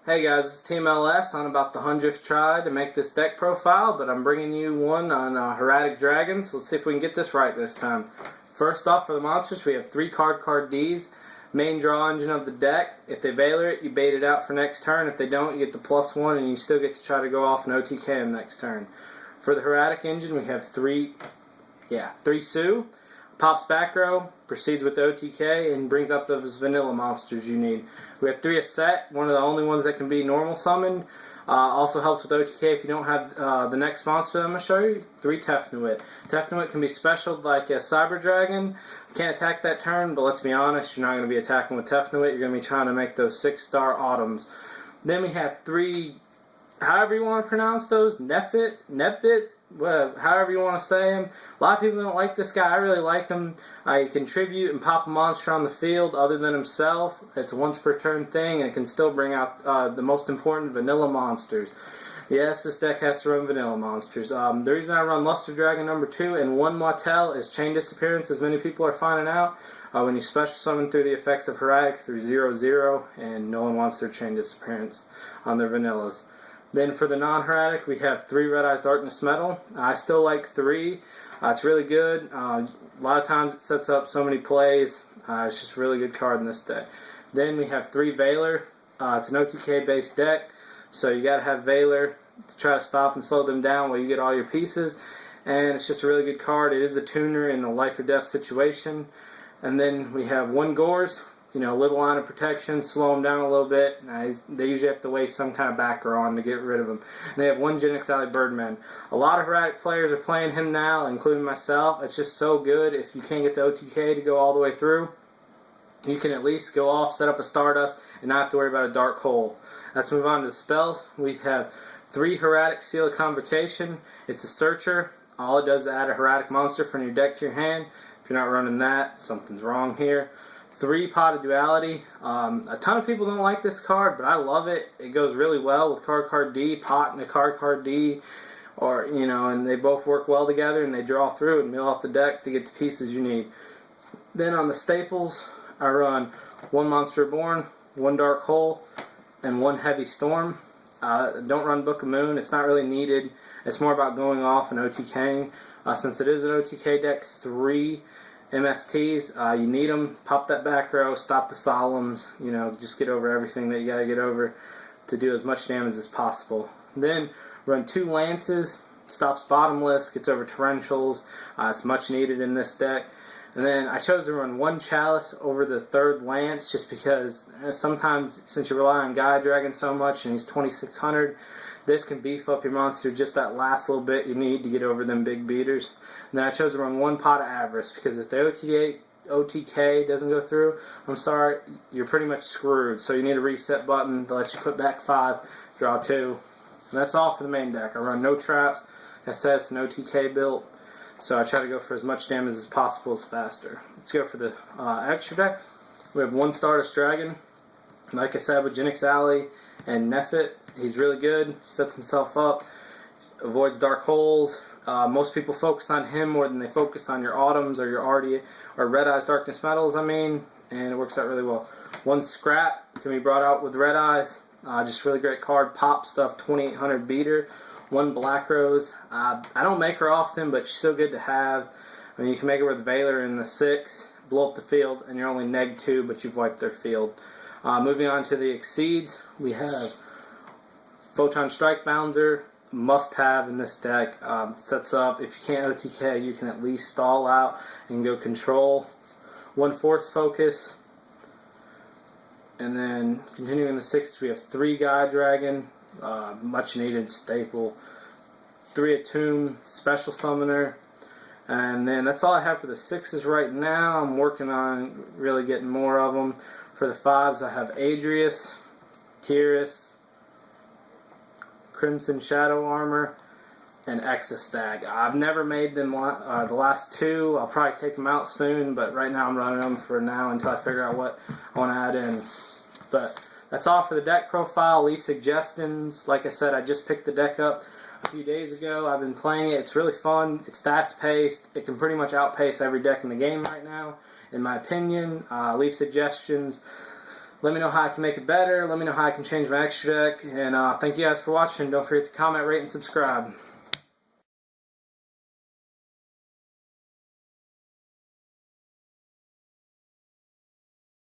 Hey guys, it's Team LS on about the 100th try to make this deck profile, but I'm bringing you one on Hieratic Dragons. Let's see if we can get this right this time. First off, for the monsters, we have 3 Cardcar Ds, main draw engine of the deck. If they Veiler it, you bait it out for next turn. If they don't, you get the +1 and you still get to try to go off and OTK them next turn. For the Hieratic engine, we have 3 Su. Pops back row, proceeds with the OTK, and brings up those vanilla monsters you need. We have 3 Eset, one of the only ones that can be normal summoned. Also helps with OTK if you don't have the next monster I'm going to show you. 3 Tefnuit. Tefnuit can be specialed like a Cyber Dragon. You can't attack that turn, but let's be honest, you're not going to be attacking with Tefnuit. You're going to be trying to make those 6-star Atums. Then we have 3, however you want to pronounce those, Nebthet, well, however you want to say him. A lot of people don't like this guy. I really like him. He contribute and pop a monster on the field other than himself. It's a once per turn thing, and it can still bring out the most important vanilla monsters. Yes, this deck has to run vanilla monsters. The reason I run Monster Dragon number 2 and 1 Wattel is Chain Disappearance, as many people are finding out. When you special summon through the effects of Hieratic through 0/0, and no one wants their Chain Disappearance on their vanillas. Then for the non-Hieratic, we have 3 Red Eyes Darkness Metal. I still like 3. It's really good. A lot of times it sets up so many plays. It's just a really good card in this deck. Then we have 3 Veiler. It's an OTK based deck, so you got to have Veiler to try to stop and slow them down while you get all your pieces. And it's just a really good card. It is a tuner in a life or death situation. And then we have 1 Gorz. You know, little line of protection, slow them down a little bit. They usually have to waste some kind of backer on to get rid of them. And they have 1 Genex Birdman. A lot of Hieratic players are playing him now, including myself. It's just so good. If you can't get the OTK to go all the way through, you can at least go off, set up a Stardust, and not have to worry about a dark hole. Let's move on to the spells. We have 3 Hieratic Seal of Convocation. It's a searcher. All it does is add a Hieratic monster from your deck to your hand. If you're not running that, something's wrong here. 3 Pot of Duality. A ton of people don't like this card, but I love it. It goes really well with Cardcar D, Pot and a Cardcar D, or and they both work well together, and they draw through and mill off the deck to get the pieces you need. Then on the staples, I run 1 Monster Reborn, 1 Dark Hole, and 1 Heavy Storm. Don't run Book of Moon. It's not really needed. It's more about going off and OTKing. Since it is an OTK deck, 3 MSTs, you need them. Pop that back row, stop the Solemns, just get over everything that you gotta get over to do as much damage as possible. Then run 2 Lances, stops Bottomless, gets over Torrentials. It's much needed in this deck. And then I chose to run 1 Chalice over the 3rd Lance just because sometimes, since you rely on Gaia Dragon so much and he's 2600, this can beef up your monster just that last little bit you need to get over them big beaters. And then I chose to run 1 Pot of Avarice because if the OTK doesn't go through, I'm sorry, you're pretty much screwed. So you need a reset button to let you put back 5, draw 2. And that's all for the main deck. I run no traps. Like I said, it's an OTK build, so I try to go for as much damage as possible as faster. Let's go for the extra deck. We have 1 Stardust Dragon. Like I said, with Genex and Nebthet, he's really good. Sets himself up, avoids dark holes. Most people focus on him more than they focus on your Atums or your Red Eyes Darkness Metals, and it works out really well. 1 Scrap can be brought out with Red Eyes. Just really great card. Pop stuff, 2800 beater. 1 Blackrose. I don't make her often, but she's so good to have. I mean, you can make her with Veiler in the 6, blow up the field, and you're only -2, but you've wiped their field. Moving on to the Exceeds, we have Photon Strike Bounzer, must have in this deck. Sets up, if you can't OTK, you can at least stall out and go control. 1 Force Focus. And then continuing the 6, we have 3 Gaia Dragon, much needed staple. 3 Atum, Special Summoner. And then that's all I have for the 6s right now. I'm working on really getting more of them. For the 5s, I have Adreus, Tiras, Crimson Shadow Armor, and Exastag. I've never made them the last 2. I'll probably take them out soon, but right now I'm running them for now until I figure out what I want to add in. But that's all for the deck profile. Leave suggestions. Like I said, I just picked the deck up a few days ago. I've been playing it. It's really fun. It's fast-paced. It can pretty much outpace every deck in the game right now, in my opinion. Leave suggestions. Let me know how I can make it better. Let me know how I can change my extra deck. And thank you guys for watching. Don't forget to comment, rate, and subscribe.